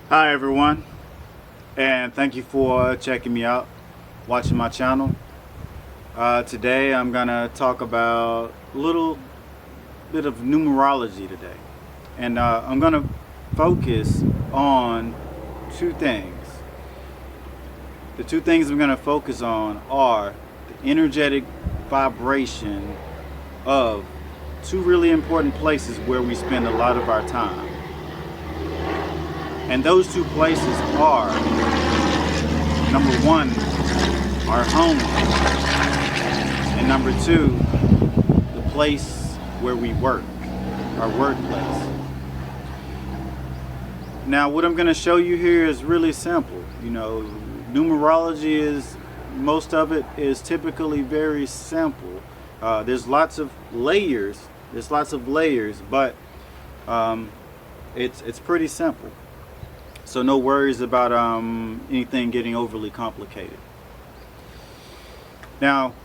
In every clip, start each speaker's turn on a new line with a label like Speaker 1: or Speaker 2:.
Speaker 1: Hi everyone, and thank you for checking me out, watching my channel. Today I'm gonna talk about a little bit of numerology today, and I'm gonna focus on two things. The two things I'm gonna focus on are the energetic vibration of two really important places where we spend a lot of our time. And those two places are, number one, our home, and number two, the place where we work, our workplace. Now, what I'm going to show you here is really simple. Numerology is, most of it is typically very simple. There's lots of layers. But it's pretty simple. So no worries about anything getting overly complicated. Now,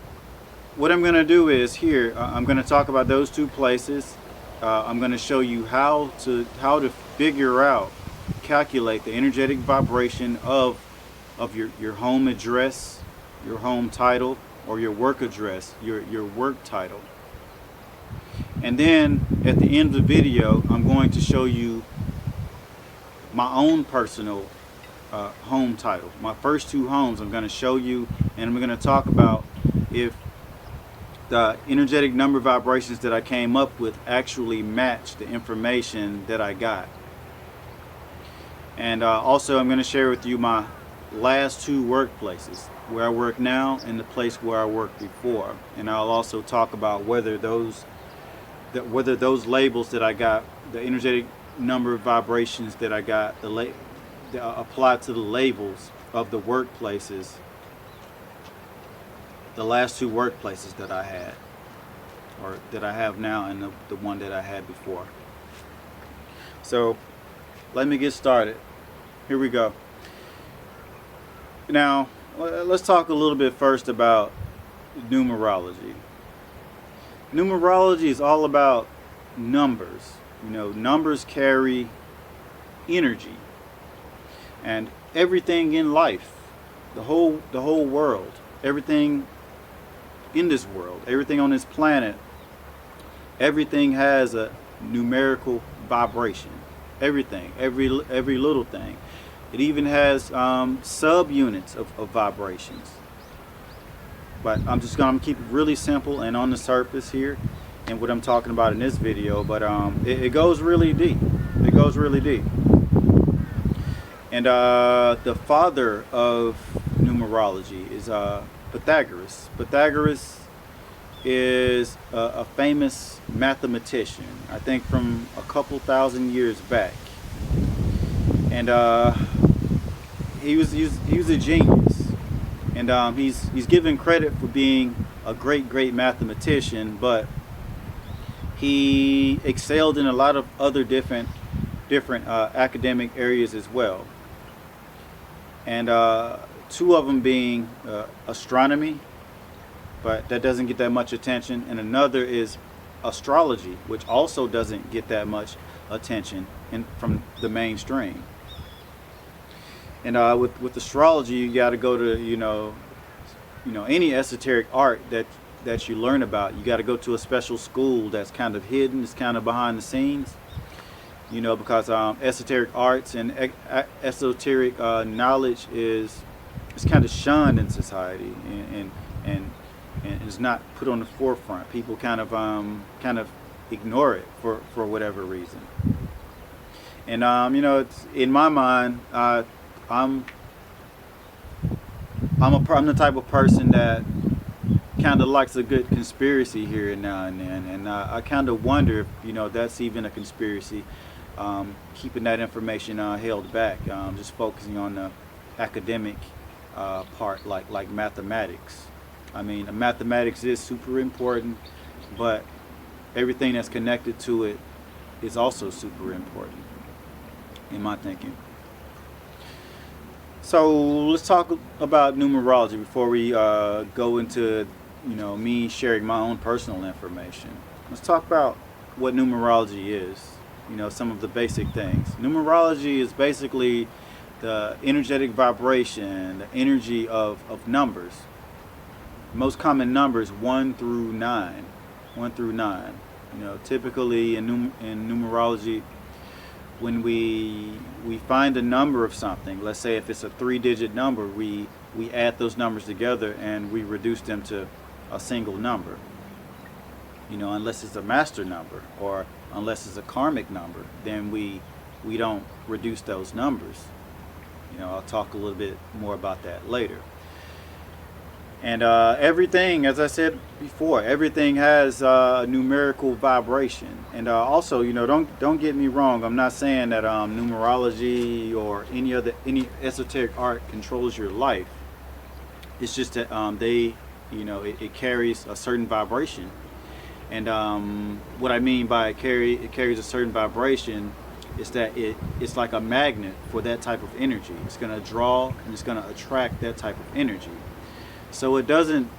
Speaker 1: what I'm going to do is here, I'm going to talk about those two places. I'm going to show you how to figure out, calculate the energetic vibration of your home address, your home title, or your work address, your work title. And then at the end of the video, I'm going to show you my own personal home title. My first two homes I'm going to show you, and I'm going to talk about if the energetic number vibrations that I came up with actually match the information that I got. And also I'm going to share with you my last two workplaces, where I work now and the place where I worked before. And I'll also talk about whether those labels that I got, the energetic number of vibrations that I got, applied to the labels of the workplaces, the last two workplaces that I had, or that I have now, and the one that I had before. So let me get started. Here we go. Now let's talk a little bit first about numerology. Numerology is all about numbers. Numbers carry energy, and everything in life, the whole world, everything in this world, everything on this planet, everything has a numerical vibration. Everything, every little thing. It even has subunits of vibrations. But I'm just going to keep it really simple and on the surface here, and what I'm talking about in this video, but it goes really deep. It goes really deep. And the father of numerology is Pythagoras. Pythagoras is a famous mathematician, I think from a couple thousand years back. And he was a genius, and he's given credit for being a great mathematician, but he excelled in a lot of other different academic areas as well. And two of them being astronomy, but that doesn't get that much attention, and another is astrology, which also doesn't get that much attention from the mainstream. And with astrology, you got to go to any esoteric art that you learn about. You got to go to a special school that's kind of hidden, it's kind of behind the scenes, because esoteric arts and esoteric knowledge is kind of shunned in society, and is not put on the forefront. People kind of ignore it for whatever reason. And it's, in my mind, I'm the type of person that kind of likes a good conspiracy here and now and then, and I kind of wonder if that's even a conspiracy, keeping that information held back, just focusing on the academic part, like mathematics. I mean, mathematics is super important, but everything that's connected to it is also super important, in my thinking. So let's talk about numerology before we go into me sharing my own personal information. Let's talk about what numerology is. some of the basic things. Numerology is basically the energetic vibration, the energy of numbers. Most common numbers 1 through 9. 1 through 9. Typically in numerology, when we find a number of something, let's say if it's a 3-digit number, we add those numbers together and we reduce them to a single number. Unless it's a master number or unless it's a karmic number, then we don't reduce those numbers. I'll talk a little bit more about that later. And everything, as I said before, everything has numerical vibration. And also, don't get me wrong. I'm not saying that numerology or any esoteric art controls your life. It's just that it carries a certain vibration. And what I mean by it carries a certain vibration is that it's like a magnet for that type of energy. It's going to draw and it's going to attract that type of energy. So it doesn't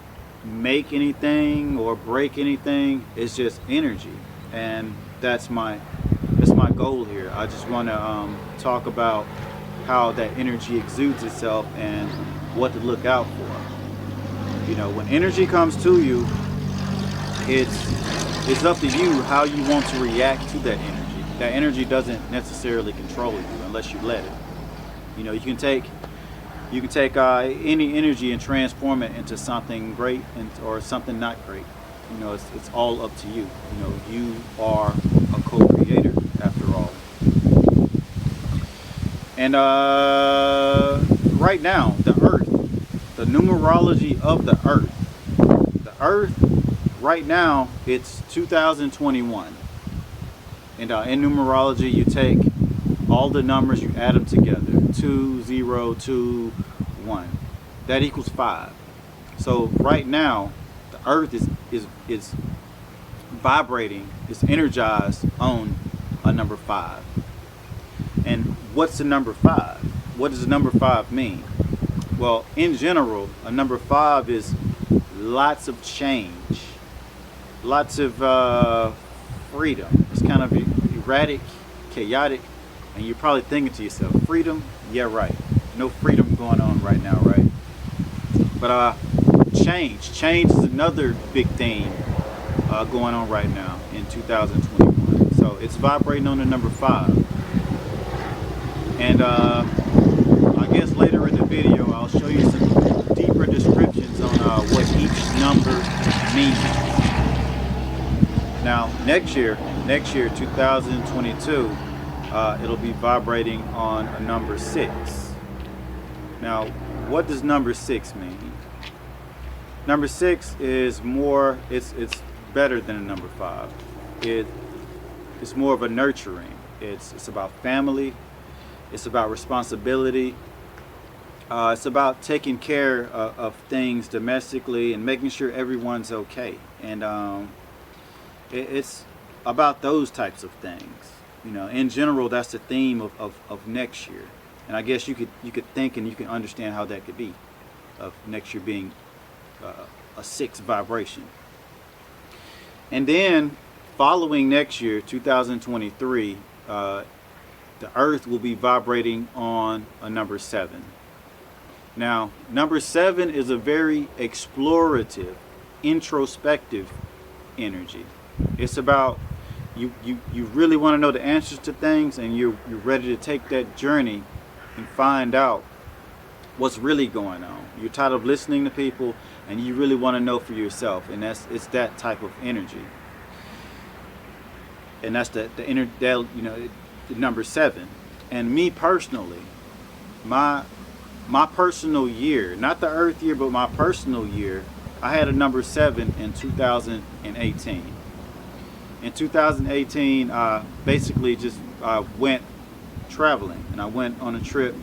Speaker 1: make anything or break anything. It's just energy, and that's my goal here. I just want to talk about how that energy exudes itself and what to look out for. When energy comes to you, it's up to you how you want to react to that energy. That energy doesn't necessarily control you unless you let it. You can take any energy and transform it into something great or something not great. It's all up to you. You are a co-creator after all. And right now, the Earth, the numerology of the Earth right now, it's 2021. And in numerology, you take all the numbers, you add them together. 2, 0, 2, 1. That equals 5. So right now, the Earth is vibrating, is energized on a number 5. And what's the number 5? What does the number 5 mean? Well, in general, a number 5 is lots of change, lots of freedom. It's kind of erratic, chaotic, and you're probably thinking to yourself, freedom? Yeah, right. No freedom going on right now, right? But change is another big theme going on right now in 2021. So it's vibrating on the number 5. And I guess later in the video I'll show you some deeper descriptions on what each number means. Now next year 2022, it'll be vibrating on a number 6. Now, what does number 6 mean? Number 6 is more, it's better than a number 5. It's more of a nurturing. It's about family. It's about responsibility. It's about taking care of things domestically and making sure everyone's okay. And it's about those types of things. In general, that's the theme of next year. And I guess you could think and you can understand how that could be, of next year being a 6 vibration. And then following next year, 2023, the Earth will be vibrating on a number 7. Now, number 7 is a very explorative, introspective energy. It's about you really want to know the answers to things, and you're ready to take that journey and find out what's really going on. You're tired of listening to people, and you really want to know for yourself, and it's that type of energy. And that's the number 7. And me personally, my personal year, not the Earth year, but my personal year, I had a number 7 in 2018. In 2018, I basically just went traveling, and I went on a trip,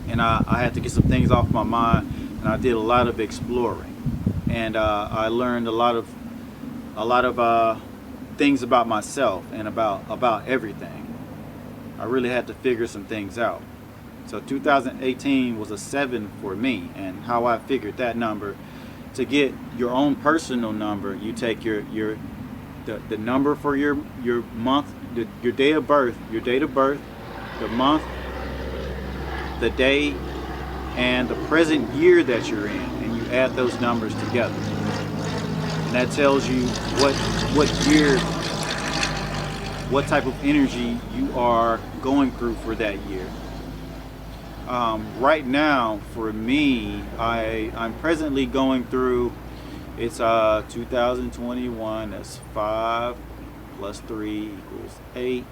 Speaker 1: and I had to get some things off my mind, and I did a lot of exploring, and I learned a lot of things about myself and about everything. I really had to figure some things out. So 2018 was a 7 for me, and how I figured that number. To get your own personal number, you take the number for your month, your date of birth, the month, the day, and the present year that you're in, and you add those numbers together. And that tells you what year, what type of energy you are going through for that year. Right now, for me, I'm presently going through, it's 2021, that's 5 plus 3 equals 8,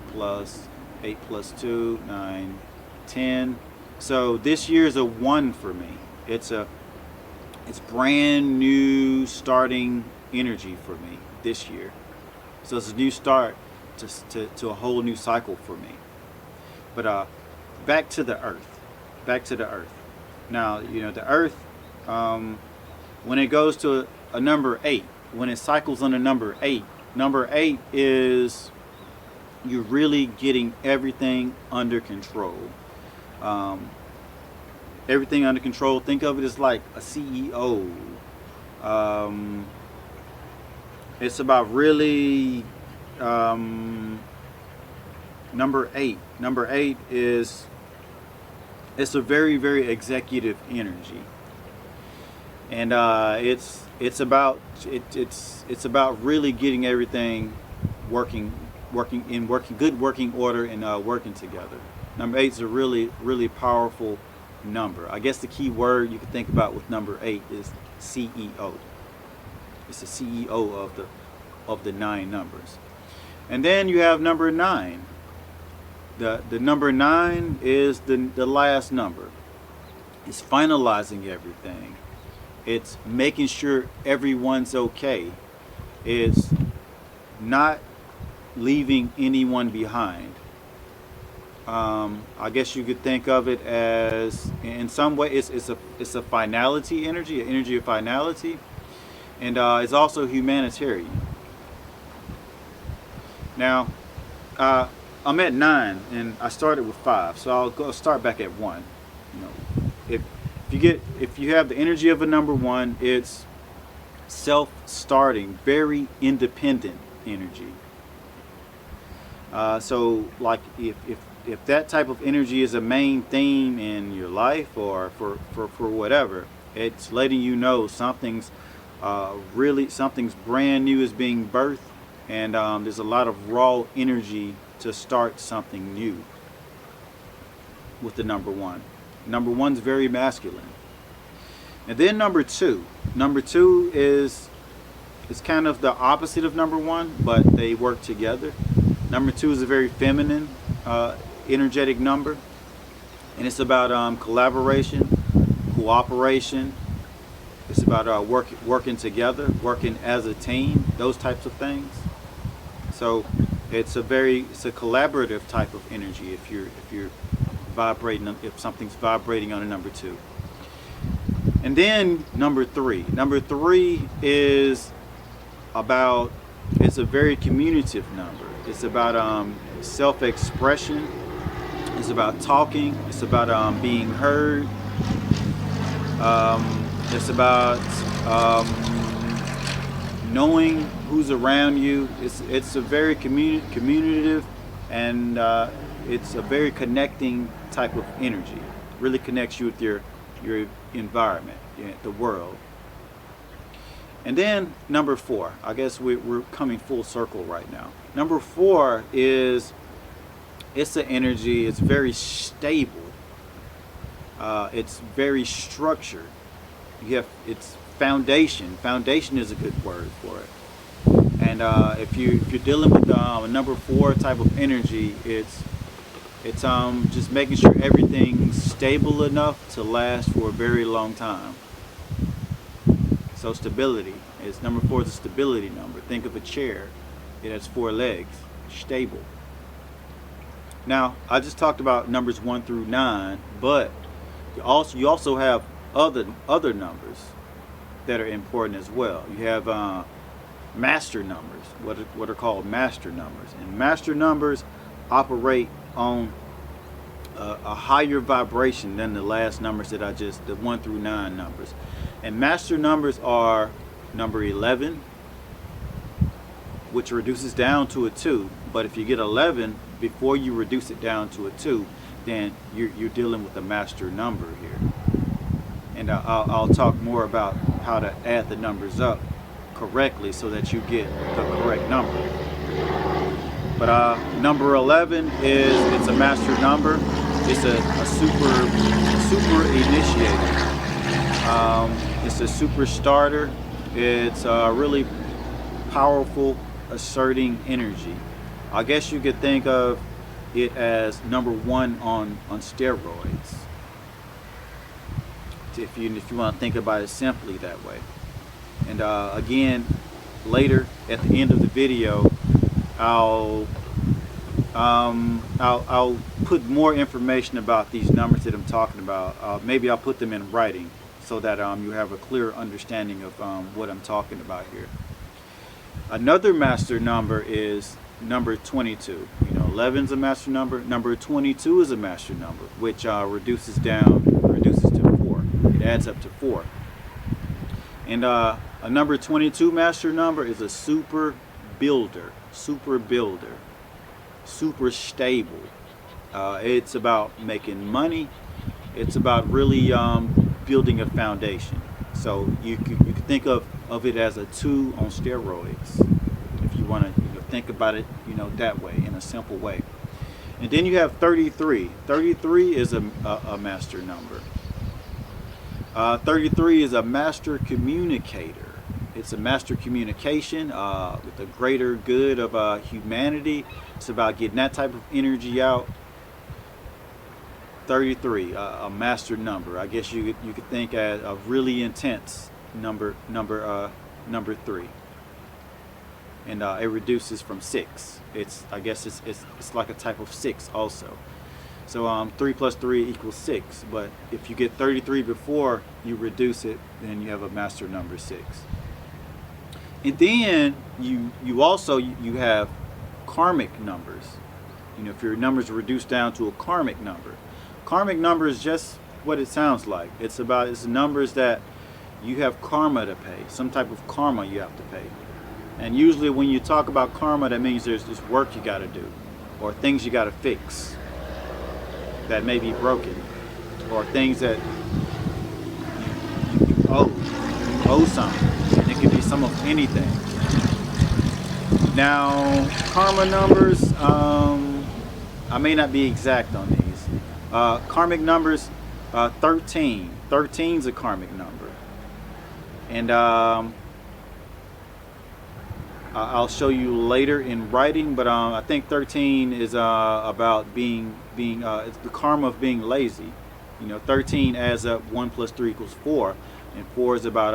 Speaker 1: plus 8 plus 2, 9, 10. So this year is a 1 for me. It's brand new starting energy for me this year. So it's a new start to a whole new cycle for me. But back to the earth. Now, the earth, when it goes to a number 8, when it cycles on a number 8 is you're really getting everything under control. Everything under control. Think of it as like a CEO. It's about really number 8. Number 8 is, it's a very, very executive energy, and it's about really getting everything good working order and working together. Number 8 is a really, really powerful number. I guess the key word you can think about with number 8 is CEO. It's the CEO of the 9 numbers. And then you have number 9. The number 9 is the last number. It's finalizing everything. It's making sure everyone's okay. It's not leaving anyone behind. I guess you could think of it as, in some way, it's a finality energy, an energy of finality, and it's also humanitarian. Now, I'm at 9, and I started with 5, so I'll start back at 1. If you have the energy of a number 1, it's self-starting, very independent energy. So, like, if that type of energy is a main theme in your life or for whatever, it's letting you know something's brand new is being birthed, and there's a lot of raw energy to start something new with the number 1. Number 1's very masculine. And then number 2. Number 2 is kind of the opposite of number 1, but they work together. Number 2 is a very feminine, energetic number, and it's about collaboration, cooperation. It's about working together, working as a team, those types of things. So it's a collaborative type of energy if you're vibrating, if something's vibrating on a number 2. And then number 3. Number 3 is about, it's a very communicative number. It's about self-expression. It's about talking. It's about being heard. It's about knowing who's around you. It's a very communicative, and it's a very connecting type of energy. It really connects you with your environment, the world. And then number 4. I guess we're coming full circle right now. Number 4 is, it's an energy. It's very stable. It's very structured. It's foundation. Foundation is a good word for it. And if you're dealing with a number 4 type of energy, it's just making sure everything's stable enough to last for a very long time. So stability is, number 4 is a stability number. Think of a chair. It has 4 legs. Stable. Now, I just talked about numbers 1 through 9, but you also have other numbers that are important as well. You have master numbers, what are called master numbers, and master numbers operate on a higher vibration than the last numbers that the 1 through 9 numbers. And master numbers are number 11, which reduces down to a 2. But if you get 11 before you reduce it down to a 2, then you're dealing with a master number here. And I'll talk more about how to add the numbers up correctly so that you get the correct number. But number 11 it's a master number. It's a super initiator. It's a super starter. It's really powerful, asserting energy. I guess you could think of it as number 1 on steroids. If you want to think about it simply that way. And again, later at the end of the video, I'll put more information about these numbers that I'm talking about. Maybe I'll put them in writing so that you have a clear understanding of what I'm talking about here. Another master number is number 22. 11 is a master number. Number 22 is a master number, which reduces to 4. It adds up to 4. And a number 22 master number is a super builder, super stable. It's about making money. It's about really building a foundation. So you can think of it as a 2 on steroids, if you want to think about it that way, in a simple way. And then you have 33. 33 is a master number. 33 is a master communicator. It's a master communication with the greater good of humanity. It's about getting that type of energy out. 33, a master number. I guess you could think as a really intense number 3. And it reduces from 6. I guess it's like a type of 6 also. So 3 plus 3 equals 6. But if you get 33 before you reduce it, then you have a master number 6. And then you also have karmic numbers. If your numbers are reduced down to a karmic number. Karmic number is just what it sounds like. It's numbers that you have karma to pay. Some type of karma you have to pay. And usually when you talk about karma, that means there's this work you got to do, or things you got to fix that may be broken, or things that you owe something. And it could be some of anything. Now, karma numbers, I may not be exact on these. Karmic numbers, 13. 13 is a karmic number. And I'll show you later in writing, but I think 13 is about being it's the karma of being lazy. 13 adds up. 1 plus 3 equals 4, and 4 is about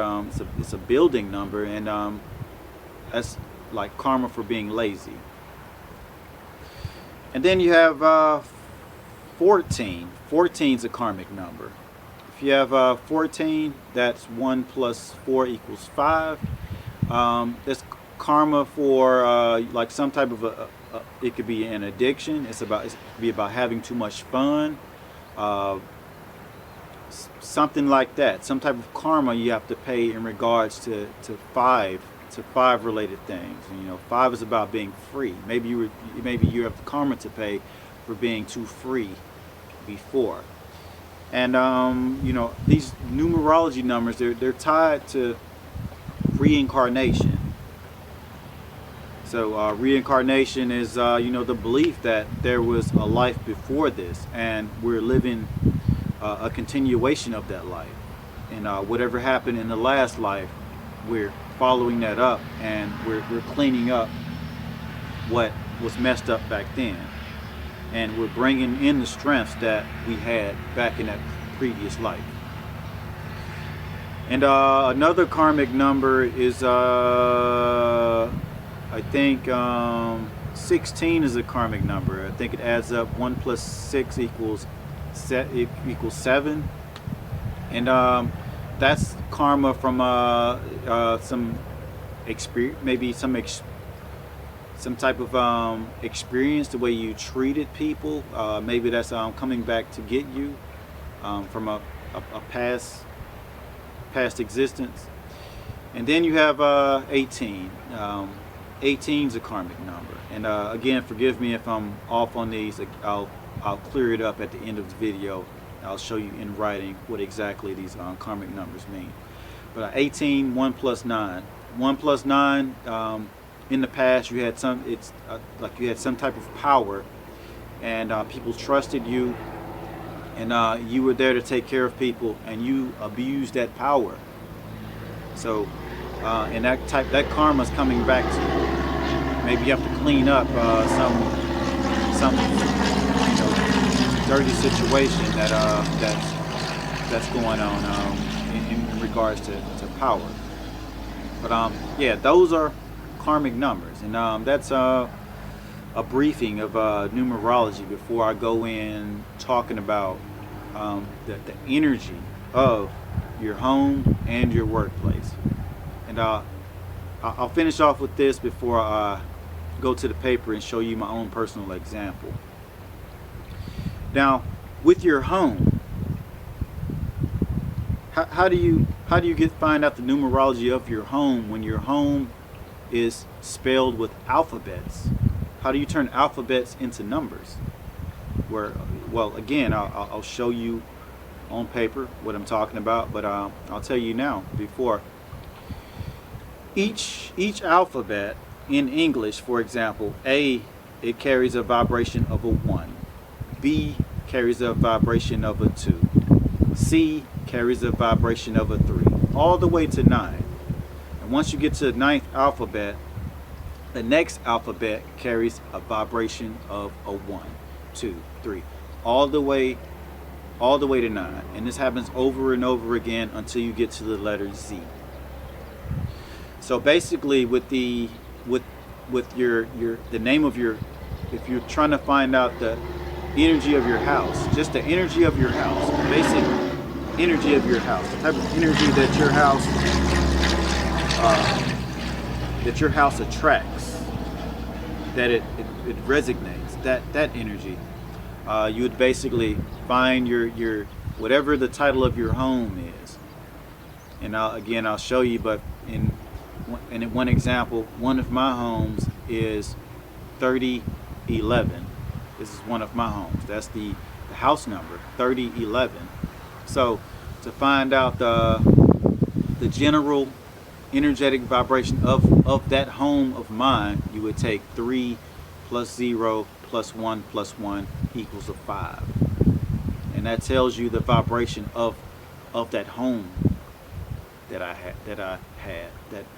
Speaker 1: it's a building number, and that's like karma for being lazy. And then you have 14. 14 is a karmic number. If you have 14, that's 1 plus 4 equals 5. That's karma for like some type of it could be an addiction. It could be about having too much fun, something like that. Some type of karma you have to pay in regards to 5 related things. 5 is about being free. Maybe you have the karma to pay for being too free before. And these numerology numbers, they're tied to reincarnation. So reincarnation is the belief that there was a life before this, and we're living a continuation of that life. And whatever happened in the last life, we're following that up, and we're cleaning up what was messed up back then, and we're bringing in the strengths that we had back in that previous life. And another karmic number is I think 16 is a karmic number. I think it adds up. 1 plus 6 equals 7, and that's karma from some experience, maybe some type of experience, the way you treated people. Maybe that's coming back to get you from a past existence. And then you have 18. 18 is a karmic number. And again, forgive me if I'm off on these. I'll clear it up at the end of the video. I'll show you in writing what exactly these karmic numbers mean. But 18, 1 plus 9. 1 plus 9, in the past you had some, it's like you had some type of power, and people trusted you, and you were there to take care of people, and you abused that power. So and that karma is coming back to you. Maybe you have to clean up some dirty situation that's going on in regards to power. But yeah, those are karmic numbers, and that's a briefing of numerology before I go in talking about the energy of your home and your workplace. And I'll finish off with this before I go to the paper and show you my own personal example. Now, with your home, how do you find out the numerology of your home when your home is spelled with alphabets? How do you turn alphabets into numbers? Well, again, I'll show you on paper what I'm talking about, but I'll tell you now. Before each alphabet in English, for example, A, it carries a vibration of a 1. B carries a vibration of a 2. C carries a vibration of a 3, all the way to 9. And once you get to the 9th alphabet, the next alphabet carries a vibration of a 1, 2, 3, all the way to 9. And this happens over and over again until you get to the letter Z. So basically, with the name of your, if you're trying to find out the energy of your house, just the energy of your house, basic energy of your house, the type of energy that your house attracts, that it resonates, that energy, you would basically find your whatever the title of your home is. And I'll show you, but in one example, one of my homes is 3011. This is one of my homes. That's the house number, 3011. So to find out the general energetic vibration of that home of mine, you would take 3 plus 0 plus 1 plus 1 equals a 5. And that tells you the vibration of that home that I had.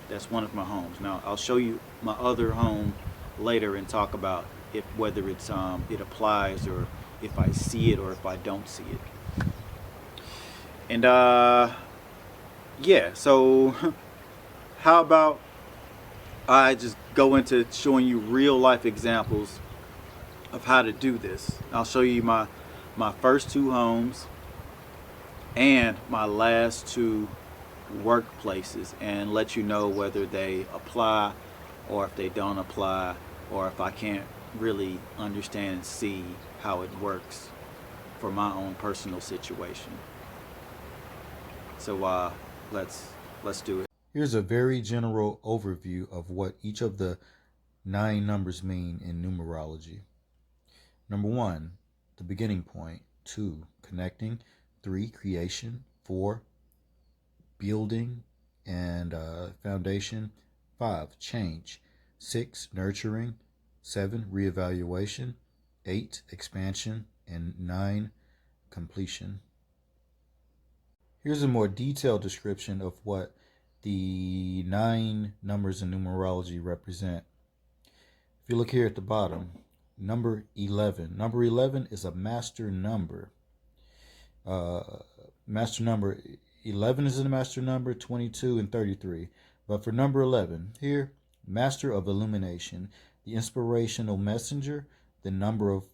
Speaker 1: That's one of my homes. Now I'll show you my other home later and talk about whether it applies, or if I see it or if I don't see it. And yeah, so how about I just go into showing you real life examples of how to do this. I'll show you my first 2 homes and my last 2 workplaces, and let you know whether they apply or if they don't apply, or if I can't really understand and see how it works for my own personal situation. So let's do it. Here's a very general overview of what each of the 9 numbers mean in numerology. Number 1, the beginning point. 2, connecting. 3, creation. 4, building and foundation. 5, change. 6, nurturing. 7, reevaluation. 8, expansion. And 9, completion. Here's a more detailed description of what the 9 numbers in numerology represent. If you look here at the bottom, number 11. Number 11 is a master number. Master number 11 is a master number, 22 and 33. But for number 11, here, master of illumination, the inspirational messenger, the number of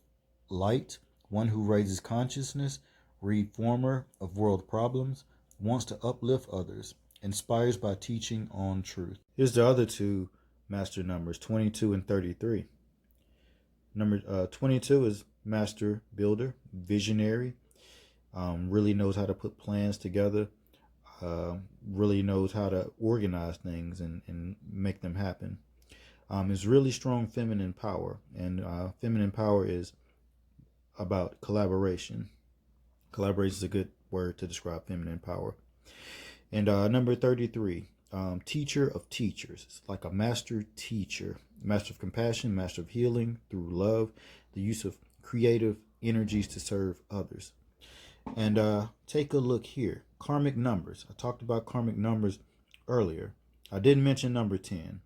Speaker 1: light, one who raises consciousness, reformer of world problems, wants to uplift others, inspires by teaching on truth. Here's the other 2 master numbers, 22 and 33. Number 22 is master builder, visionary, really knows how to put plans together, really knows how to organize things and make them happen.
Speaker 2: Is really strong feminine power, and feminine power is about collaboration. Collaboration is a good word to describe feminine power. And number 33, teacher of teachers. It's like a master teacher, master of compassion, master of healing through love, the use of creative energies to serve others. And take a look here. Karmic numbers. I talked about karmic numbers earlier. I didn't mention number 10.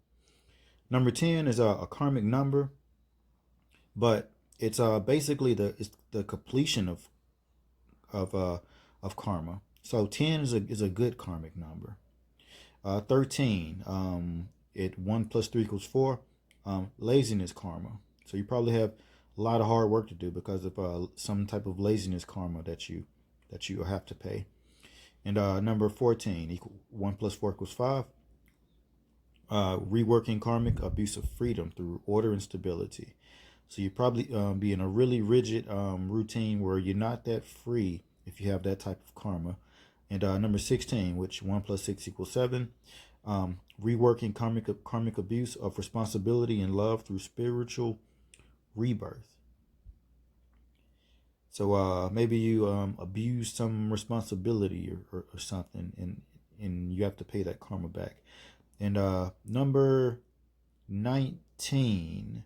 Speaker 2: Number 10 is a karmic number, but it's basically the completion of uh, of karma. So 10 is a good karmic number. 13, it 1 plus 3 equals 4. Laziness karma. So you probably have a lot of hard work to do because of some type of laziness karma that you have to pay. And number 14, equal 1 plus 4 equals 5. Reworking karmic abuse of freedom through order and stability. So you probably be in a really rigid routine where you're not that free if you have that type of karma. And number 16, which 1 plus 6 equals 7. Reworking karmic abuse of responsibility and love through spiritual rebirth. So maybe you abuse some responsibility or something, and you have to pay that karma back. And number 19.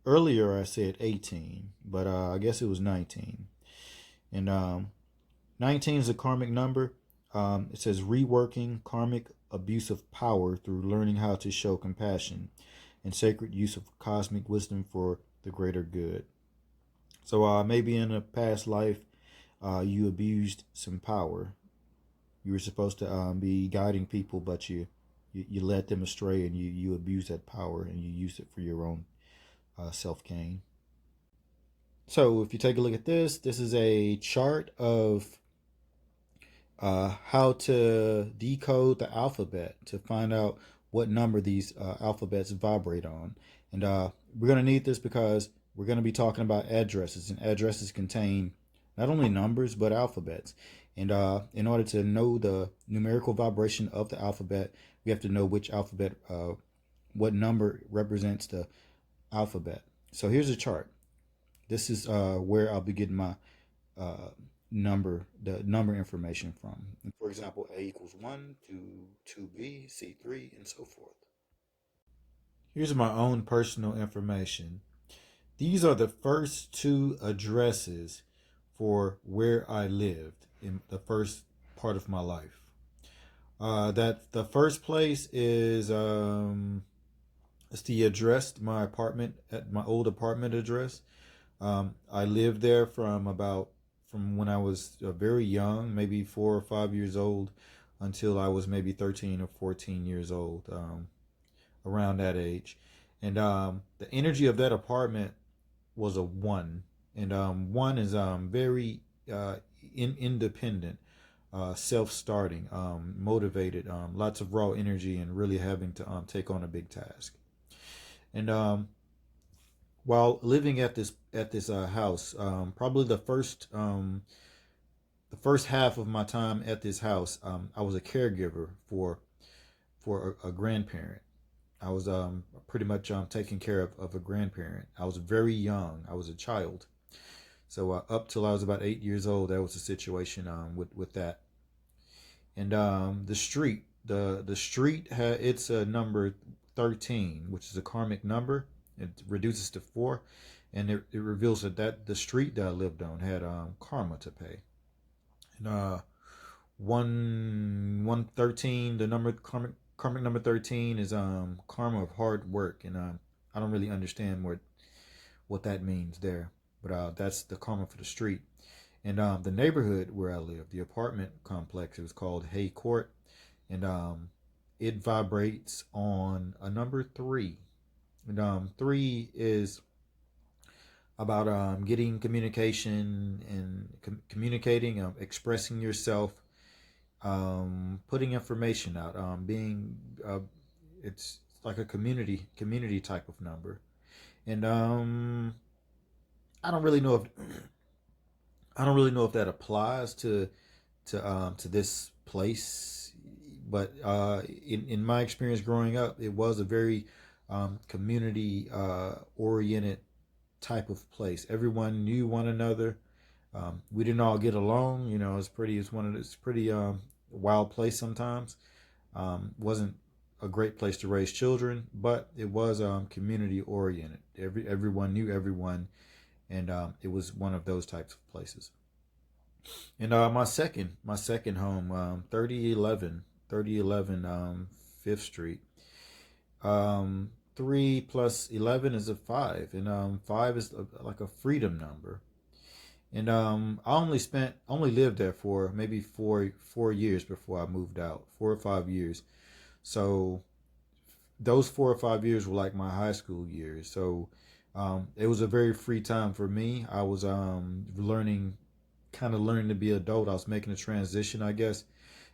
Speaker 2: Earlier I said 18, but I guess it was 19. And 19 is a karmic number. It says reworking karmic abuse of power through learning how to show compassion and sacred use of cosmic wisdom for the greater good. So maybe in a past life, you abused some power. You were supposed to be guiding people, but you led them astray, and you abused that power and you used it for your own self gain. So if you take a look at this is a chart of how to decode the alphabet to find out what number these alphabets vibrate on. And we're going to need this because we're going to be talking about addresses, and addresses contain not only numbers but alphabets. And in order to know the numerical vibration of the alphabet, we have to know which alphabet, what number represents the alphabet. So here's a chart. This is where I'll be getting my uh, the number information from. For example, A equals 1 to 2B, C3, and so forth. Here's my own personal information. These are the first two addresses for where I lived in the first part of my life. That the first place is it's the address, my apartment at my old apartment address. I lived there from when I was very young, maybe 4 or 5 years old, until I was maybe 13 or 14 years old, around that age. And the energy of that apartment was a one, and one is very independent, self-starting, motivated, lots of raw energy, and really having to take on a big task. And while living at this house, probably the first half of my time at this house, I was a caregiver for a grandparent. I was pretty much taking care of a grandparent. I was very young. I was a child. So up till I was about 8 years old, that was the situation with that. And the street it's a number 13, which is a karmic number. It reduces to 4, and it reveals that the street that I lived on had karma to pay. And 113, the number karmic number 13 is karma of hard work, and I don't really understand what that means there, but that's the karma for the street. And the neighborhood where I live, the apartment complex, it was called Hay Court, and it vibrates on a number 3. And 3 is about getting communication and communicating, expressing yourself, putting information out, being it's like a community type of number. And I don't really know if I don't really know if that applies to this place, But in my experience growing up, it was a very community oriented type of place. Everyone knew one another. We didn't all get along. It's pretty wild place sometimes. Wasn't a great place to raise children, but it was community oriented. Everyone knew everyone, and it was one of those types of places. And my second home, 3011 Fifth Street. 3 plus 11 is a 5, and 5 is like a freedom number. And I only lived there for maybe 4 years before I moved out, 4 or 5 years. So those 4 or 5 years were like my high school years. So it was a very free time for me. I was learning to be adult. I was making a transition, I guess,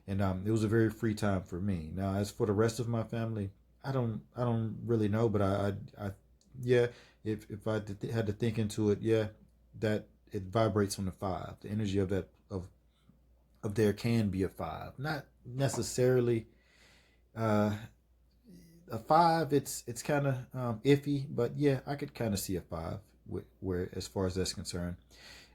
Speaker 2: and it was a very free time for me. Now, as for the rest of my family, I don't really know, but yeah, if I had to think into it, yeah, that it vibrates on the 5. The energy of that of there can be a 5, not necessarily a 5. It's kind of iffy, but yeah, I could kind of see a 5 where as far as that's concerned.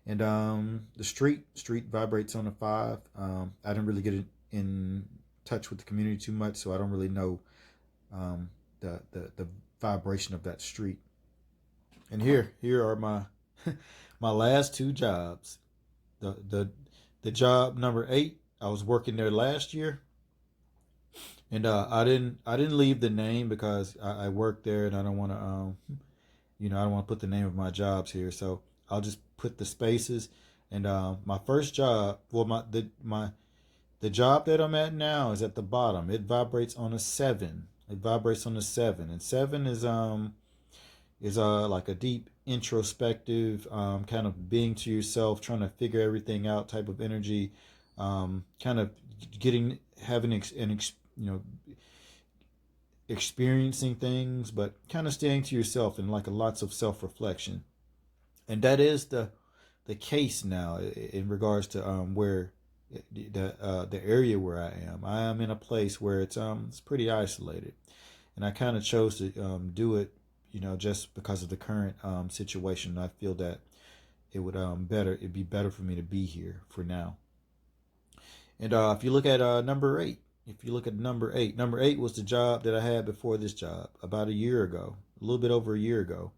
Speaker 2: And the street vibrates on a 5. I didn't really get in touch with the community too much, so I don't really know the vibration of that street. And here are my my last 2 jobs. The job number 8, I was working there last year, and I didn't leave the name because I worked there, and I don't want to I don't want to put the name of my jobs here, so I'll just put the spaces. And my first job, well, the job that I'm at now is at the bottom. It vibrates on a 7. It vibrates on a 7, and 7 is like a deep introspective kind of being to yourself, trying to figure everything out type of energy, kind of experiencing things, but kind of staying to yourself and like lots of self-reflection. And that is the case now in regards to where the area where I am. I am in a place where it's pretty isolated, and I kind of chose to do it, just because of the current situation. I feel that it'd be better for me to be here for now. And if you look at number 8, number 8 was the job that I had before this job about a year ago, a little bit over a year ago.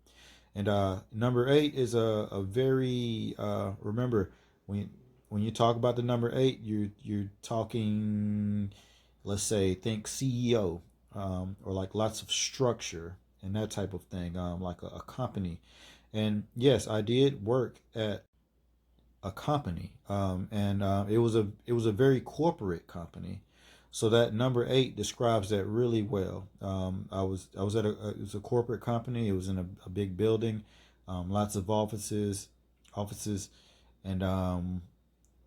Speaker 2: And number 8 is a very remember, when you talk about the number 8, you're talking, let's say, think CEO, or like lots of structure and that type of thing, like a company. And yes, I did work at a company, and it was a very corporate company. So that number 8 describes that really well. I was at it was a corporate company. It was in a big building, lots of offices, and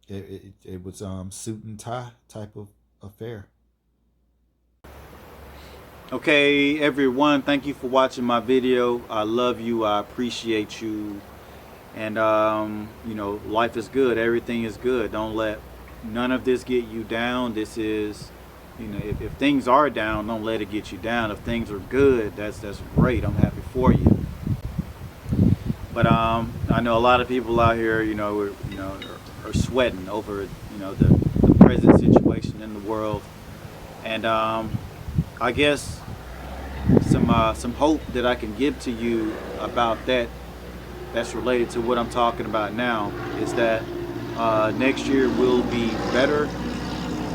Speaker 2: it was suit and tie type of affair.
Speaker 1: Okay, everyone, thank you for watching my video. I love you. I appreciate you. And life is good. Everything is good. Don't let none of this get you down. This is, if things are down, don't let it get you down. If things are good, that's great. I'm happy for you. But I know a lot of people out here, are sweating over, the present situation in the world. And I guess some hope that I can give to you about that's related to what I'm talking about now is that next year will be better.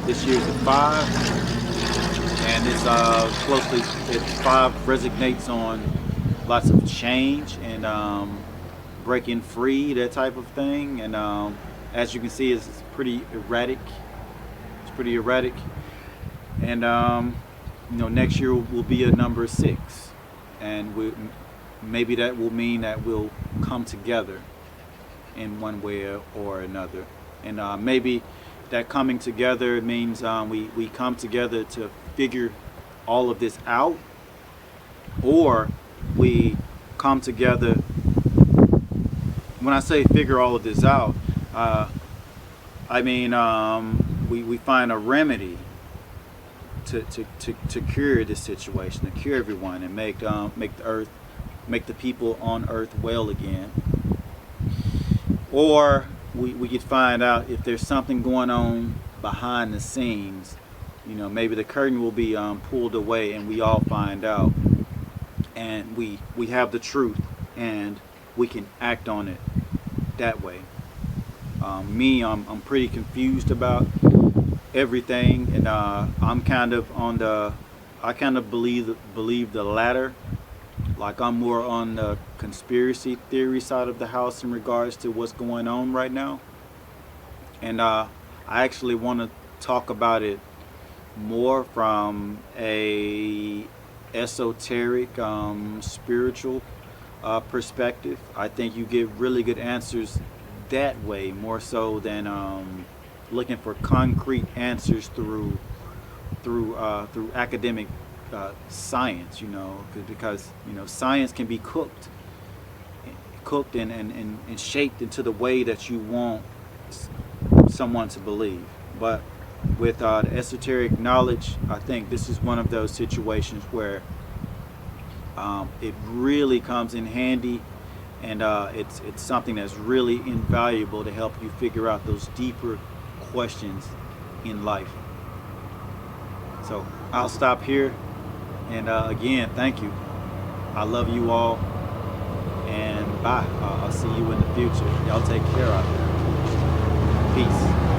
Speaker 1: This year's a 5, and it's closely, 5 resonates on lots of change and breaking free, that type of thing. And as you can see, it's pretty erratic. And next year will be a number 6, and maybe that will mean that we'll come together in one way or another. And maybe that coming together means we come together to figure all of this out, or we come together. When I say figure all of this out, I mean we find a remedy to cure this situation, to cure everyone, and make the earth, make the people on earth well again. Or we could find out if there's something going on behind the scenes. You know, maybe the curtain will be pulled away, and we all find out, and we have the truth, and we can act on it that way. I'm pretty confused about everything, and I'm kind of I kind of believe the latter. Like, I'm more on the conspiracy theory side of the house in regards to what's going on right now, and I actually want to talk about it more from a esoteric, spiritual perspective. I think you get really good answers that way, more so than looking for concrete answers through academic science. You know, because you know, science can be cooked and shaped into the way that you want someone to believe. But with the esoteric knowledge, I think this is one of those situations where it really comes in handy, and it's something that's really invaluable to help you figure out those deeper questions in life. So I'll stop here, and again, thank you. I love you all, and bye. I'll see you in the future. Y'all take care out there. Peace.